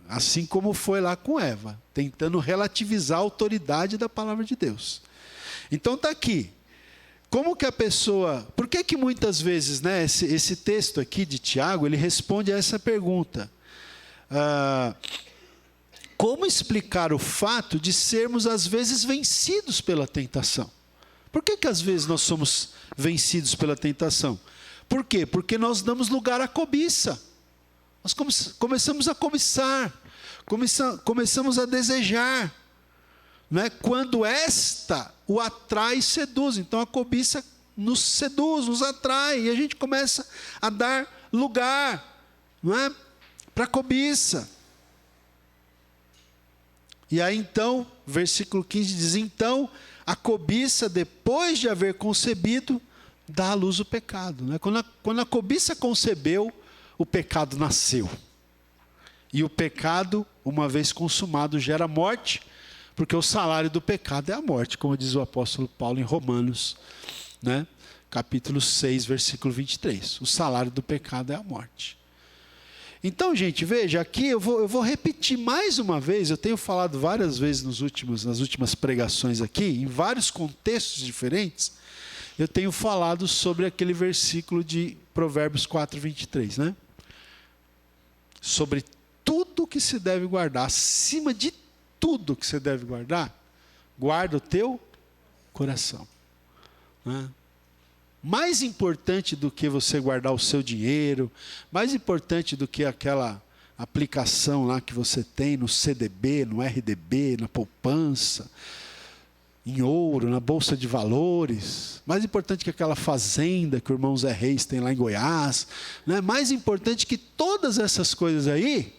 Assim como foi lá com Eva, tentando relativizar a autoridade da palavra de Deus. Então está aqui. Como que a pessoa... Por que muitas vezes, né, esse texto aqui de Tiago, ele responde a essa pergunta. Como explicar o fato de sermos às vezes vencidos pela tentação? Por que às vezes nós somos vencidos pela tentação? Por quê? Porque nós damos lugar à cobiça. Nós começamos a cobiçar, começamos a desejar, né? Quando esta o atrai e seduz. Então a cobiça nos seduz, nos atrai, e a gente começa a dar lugar, não é? Para a cobiça. E aí então, versículo 15 diz: então a cobiça, depois de haver concebido, dá à luz o pecado. Né? Quando a cobiça concebeu, o pecado nasceu. E o pecado, uma vez consumado, gera morte, porque o salário do pecado é a morte, como diz o apóstolo Paulo em Romanos, né? Capítulo 6, versículo 23. O salário do pecado é a morte. Então, gente, veja, aqui eu vou repetir mais uma vez. Eu tenho falado várias vezes nas últimas pregações aqui, em vários contextos diferentes, eu tenho falado sobre aquele versículo de Provérbios 4, 23, né? Sobre tudo que se deve guardar, acima de tudo que você deve guardar, guarda o teu coração. Né? Mais importante do que você guardar o seu dinheiro, mais importante do que aquela aplicação lá que você tem no CDB, no RDB, na poupança, em ouro, na bolsa de valores, mais importante que aquela fazenda que o irmão Zé Reis tem lá em Goiás, né? Mais importante que todas essas coisas aí,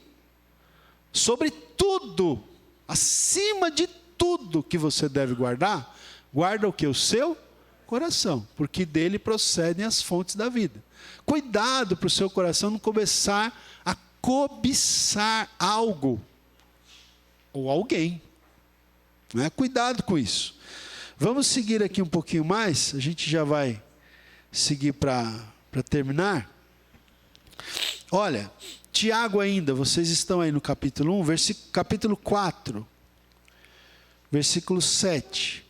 sobre tudo, acima de tudo que você deve guardar, guarda o que? O seu coração, porque dele procedem as fontes da vida. Cuidado para o seu coração não começar a cobiçar algo ou alguém. Né? Cuidado com isso. Vamos seguir aqui um pouquinho mais, a gente já vai seguir para terminar. Olha, Tiago ainda, vocês estão aí no capítulo 1, capítulo 4, versículo 7.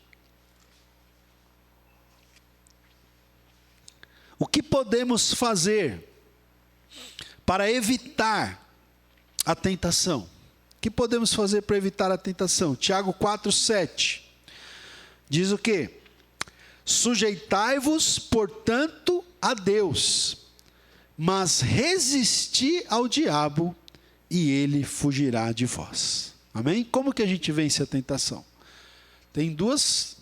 O que podemos fazer para evitar a tentação? O que podemos fazer para evitar a tentação? Tiago 4, 7. Diz o quê? Sujeitai-vos, portanto, a Deus, mas resisti ao diabo, e ele fugirá de vós. Amém? Como que a gente vence a tentação? Tem duas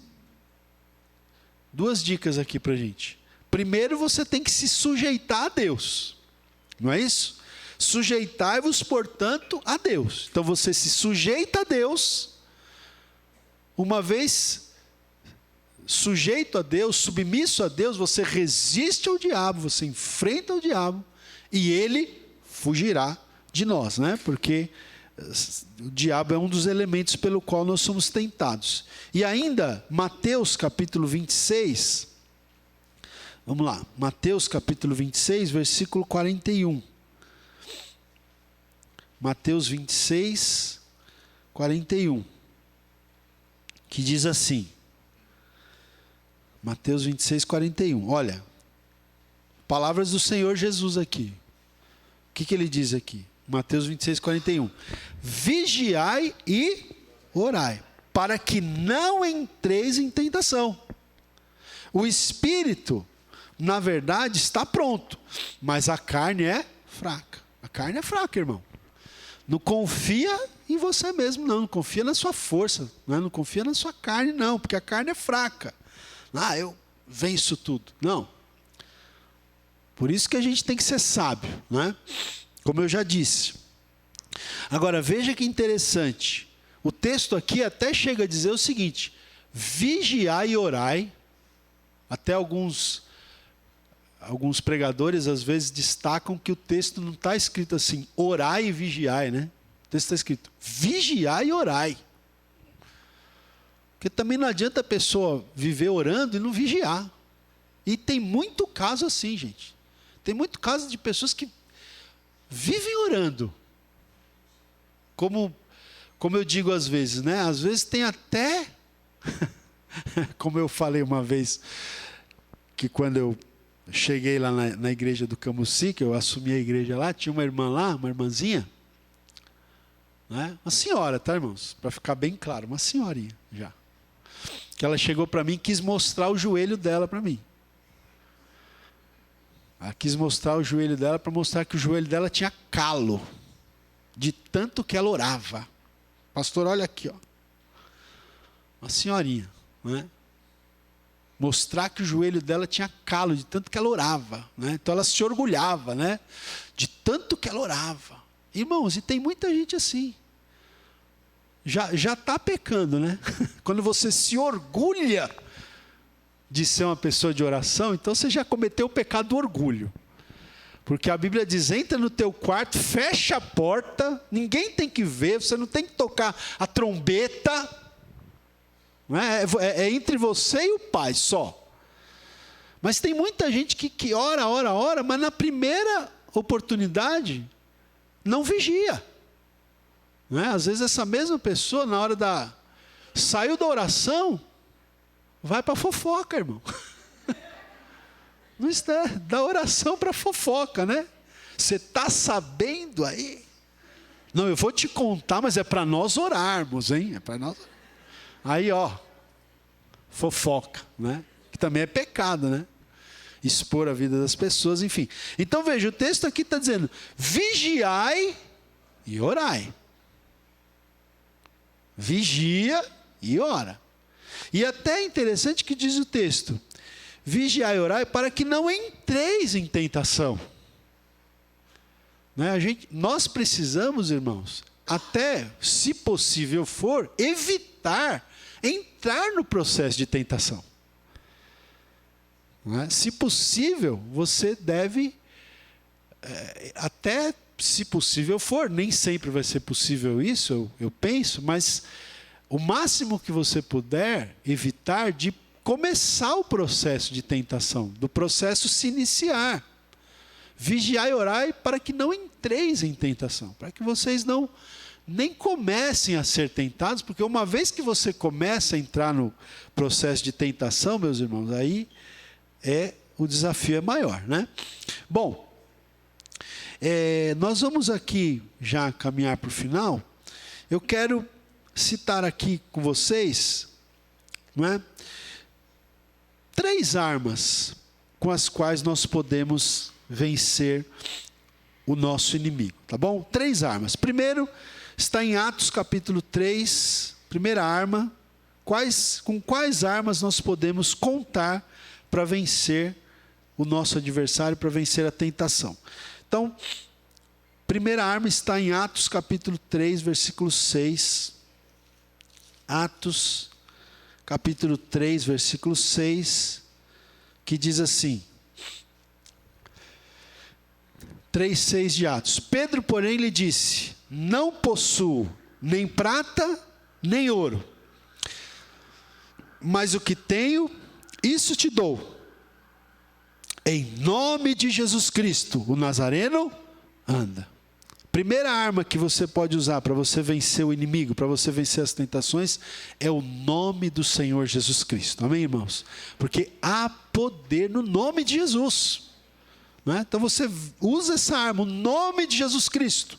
dicas aqui para a gente. Primeiro, você tem que se sujeitar a Deus. Não é isso? Sujeitai-vos, portanto, a Deus. Então, você se sujeita a Deus. Uma vez sujeito a Deus, submisso a Deus, você resiste ao diabo, você enfrenta o diabo e ele fugirá de nós, né? Porque o diabo é um dos elementos pelo qual nós somos tentados. E ainda, Mateus capítulo 26, vamos lá, Mateus capítulo 26, versículo 41. Mateus 26, 41, que diz assim, Mateus 26, 41, olha, palavras do Senhor Jesus aqui. O que ele diz aqui? Mateus 26, 41. Vigiai e orai, para que não entreis em tentação. O espírito, na verdade, está pronto, mas a carne é fraca. A carne é fraca, irmão. Não confia em você mesmo, não confia na sua força, não confia na sua carne, não, porque a carne é fraca. Eu venço tudo. Não. Por isso que a gente tem que ser sábio, né? Como eu já disse. Agora, veja que interessante. O texto aqui até chega a dizer o seguinte: vigiai e orai. Até alguns pregadores às vezes destacam que o texto não está escrito assim, orai e vigiai, né? O texto está escrito, vigiai e orai. Porque também não adianta a pessoa viver orando e não vigiar. E tem muito caso assim, gente. Tem muito caso de pessoas que vivem orando. Como eu digo às vezes, né? Às vezes tem até, como eu falei uma vez, que quando eu cheguei lá na igreja do Camusim, que eu assumi a igreja lá, tinha uma irmã lá, uma irmãzinha, né? Uma senhora, tá, irmãos? Para ficar bem claro, uma senhorinha já. Que ela chegou para mim e quis mostrar o joelho dela para mim. Ela quis mostrar o joelho dela para mostrar que o joelho dela tinha calo, de tanto que ela orava. Pastor, olha aqui, ó. Uma senhorinha, né? Mostrar que o joelho dela tinha calo, de tanto que ela orava, né? Então ela se orgulhava, né? De tanto que ela orava. Irmãos, e tem muita gente assim. Já está pecando, né? Quando você se orgulha de ser uma pessoa de oração, então você já cometeu o pecado do orgulho. Porque a Bíblia diz, entra no teu quarto, fecha a porta, ninguém tem que ver, você não tem que tocar a trombeta, não é? É entre você e o Pai só. Mas tem muita gente que ora, mas na primeira oportunidade não vigia. Não é? Às vezes essa mesma pessoa, na hora saiu da oração, vai para a fofoca, irmão. Não está da oração para fofoca, né? Você está sabendo aí? Não, eu vou te contar, mas é para nós orarmos, hein? É para nós. Aí, ó, fofoca, né? Que também é pecado, né? Expor a vida das pessoas, enfim. Então veja, o texto aqui está dizendo: vigiai e orai. Vigia e ora. E até é interessante que diz o texto: vigiai e orai para que não entreis em tentação. Né? Nós precisamos, irmãos, até, se possível for, evitar entrar no processo de tentação. Não é? Se possível, você deve, até se possível for, nem sempre vai ser possível isso, eu penso, mas o máximo que você puder evitar de começar o processo de tentação, do processo se iniciar. Vigiai e orai para que não entreis em tentação, para que vocês nem comecem a ser tentados, porque uma vez que você começa a entrar no processo de tentação, meus irmãos, aí o desafio é maior, né? Bom, nós vamos aqui já caminhar para o final. Eu quero citar aqui com vocês, não é? 3 armas com as quais nós podemos vencer o nosso inimigo, tá bom? 3 armas. Primeiro, está em Atos capítulo 3, primeira arma. Com quais armas nós podemos contar para vencer o nosso adversário, para vencer a tentação? Então, primeira arma está em Atos capítulo 3, versículo 6. Atos capítulo 3, versículo 6, que diz assim, 3:6 de Atos. Pedro, porém, lhe disse: não possuo nem prata, nem ouro, mas o que tenho, isso te dou. Em nome de Jesus Cristo, o Nazareno, anda. Primeira arma que você pode usar para você vencer o inimigo, para você vencer as tentações, é o nome do Senhor Jesus Cristo. Amém, irmãos? Porque há poder no nome de Jesus. Não é? Então você usa essa arma, o nome de Jesus Cristo.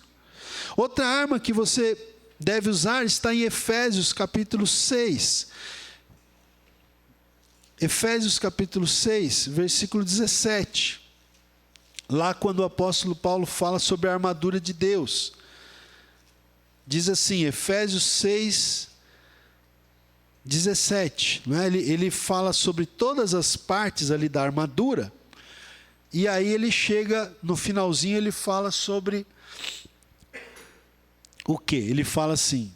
Outra arma que você deve usar está em Efésios capítulo 6. Efésios capítulo 6, versículo 17. Lá quando o apóstolo Paulo fala sobre a armadura de Deus. Diz assim, Efésios 6, 17. Não é? Ele fala sobre todas as partes ali da armadura. E aí ele chega, no finalzinho ele fala sobre o quê? Ele fala assim,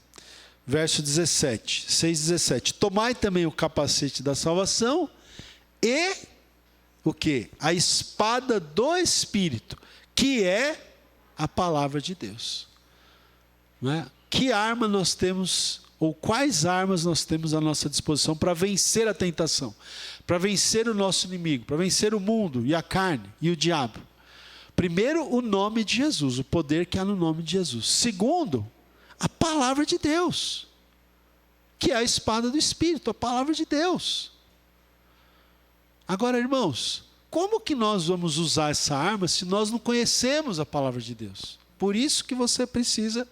verso 17, 6:17. Tomai também o capacete da salvação e o quê? A espada do Espírito, que é a palavra de Deus. Não é? Que arma nós temos, ou quais armas nós temos à nossa disposição para vencer a tentação? Para vencer o nosso inimigo, para vencer o mundo e a carne e o diabo. Primeiro, o nome de Jesus, o poder que há no nome de Jesus. Segundo, a palavra de Deus, que é a espada do Espírito, a palavra de Deus. Agora, irmãos, como que nós vamos usar essa arma se nós não conhecemos a palavra de Deus? Por isso que você precisa,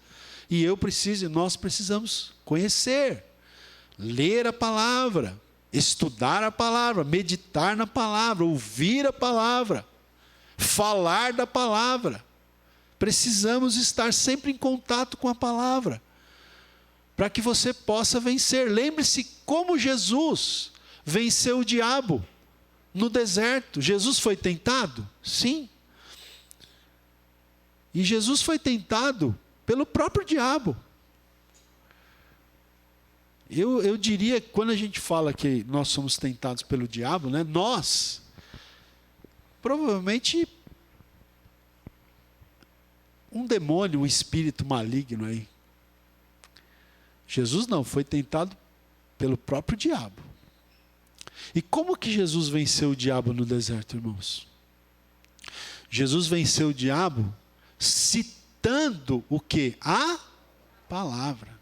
e eu preciso, e nós precisamos conhecer, ler a palavra, estudar a palavra, meditar na palavra, ouvir a palavra, falar da palavra. Precisamos estar sempre em contato com a palavra, para que você possa vencer. Lembre-se como Jesus venceu o diabo no deserto. Jesus foi tentado? Sim. E Jesus foi tentado pelo próprio diabo. Eu diria que quando a gente fala que nós somos tentados pelo diabo, né, nós, provavelmente, um demônio, um espírito maligno aí. Jesus não, foi tentado pelo próprio diabo. E como que Jesus venceu o diabo no deserto, irmãos? Jesus venceu o diabo citando o quê? A palavra.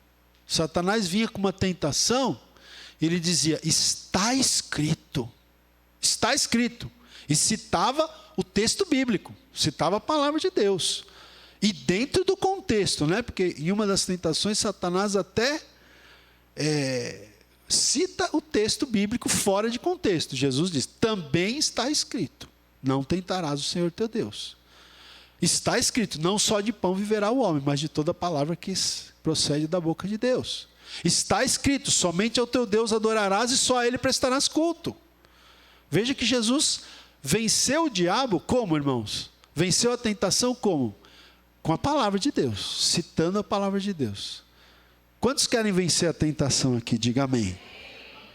Satanás vinha com uma tentação, ele dizia, está escrito. Está escrito. E citava o texto bíblico, citava a palavra de Deus. E dentro do contexto, né? Porque em uma das tentações, Satanás até cita o texto bíblico fora de contexto. Jesus diz, também está escrito, não tentarás o Senhor teu Deus. Está escrito, não só de pão viverá o homem, mas de toda palavra que procede da boca de Deus. Está escrito, somente ao teu Deus adorarás e só a Ele prestarás culto. Veja que Jesus venceu o diabo como, irmãos? Venceu a tentação como? Com a palavra de Deus, citando a palavra de Deus. Quantos querem vencer a tentação aqui? Diga amém.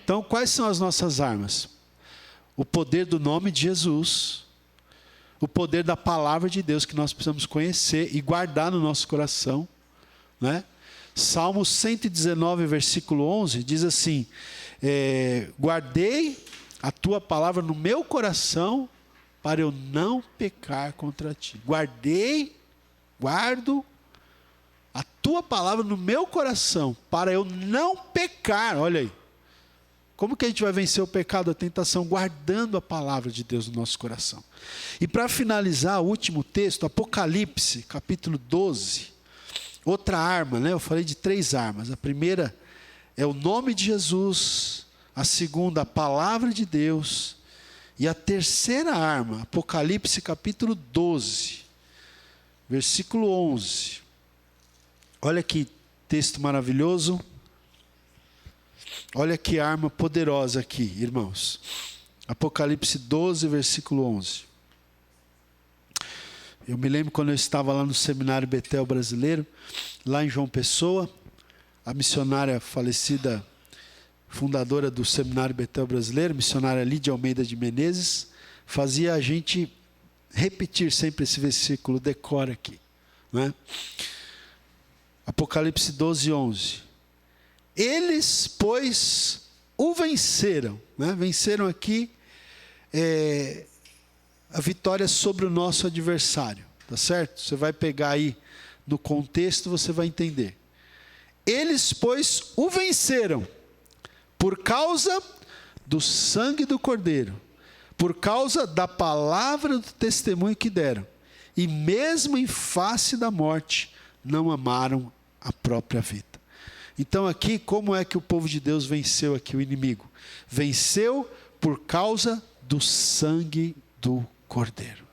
Então, quais são as nossas armas? O poder do nome de Jesus, o poder da palavra de Deus que nós precisamos conhecer e guardar no nosso coração, né? Salmo 119, versículo 11, diz assim, guardei a tua palavra no meu coração para eu não pecar contra ti. Guardo a tua palavra no meu coração para eu não pecar. Olha aí. Como que a gente vai vencer o pecado, a tentação? Guardando a palavra de Deus no nosso coração. E para finalizar, o último texto, Apocalipse, capítulo 12. Outra arma, né? Eu falei de 3 armas. A primeira é o nome de Jesus. A segunda, a palavra de Deus. E a terceira arma, Apocalipse, capítulo 12, versículo 11. Olha que texto maravilhoso. Olha que arma poderosa aqui, irmãos. Apocalipse 12, versículo 11. Eu me lembro quando eu estava lá no Seminário Betel Brasileiro, lá em João Pessoa, a missionária falecida fundadora do Seminário Betel Brasileiro, missionária Lídia Almeida de Menezes, fazia a gente repetir sempre esse versículo, decora aqui, né? Apocalipse 12, 11. Eles, pois, o venceram, né? Venceram aqui a vitória sobre o nosso adversário, tá certo? Você vai pegar aí no contexto, você vai entender. Eles, pois, o venceram por causa do sangue do Cordeiro, por causa da palavra do testemunho que deram, e mesmo em face da morte, não amaram a própria vida. Então aqui, como é que o povo de Deus venceu aqui o inimigo? Venceu por causa do sangue do Cordeiro.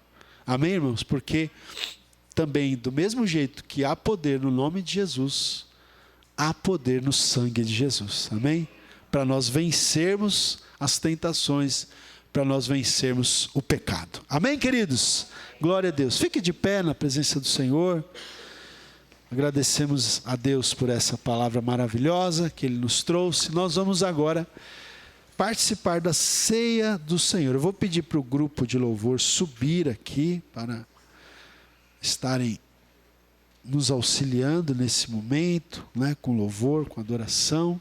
Amém, irmãos? Porque também, do mesmo jeito que há poder no nome de Jesus, há poder no sangue de Jesus. Amém? Para nós vencermos as tentações, para nós vencermos o pecado. Amém, queridos? Glória a Deus. Fique de pé na presença do Senhor. Agradecemos a Deus por essa palavra maravilhosa que Ele nos trouxe. Nós vamos agora participar da ceia do Senhor. Eu vou pedir para o grupo de louvor subir aqui para estarem nos auxiliando nesse momento, né, com louvor, com adoração.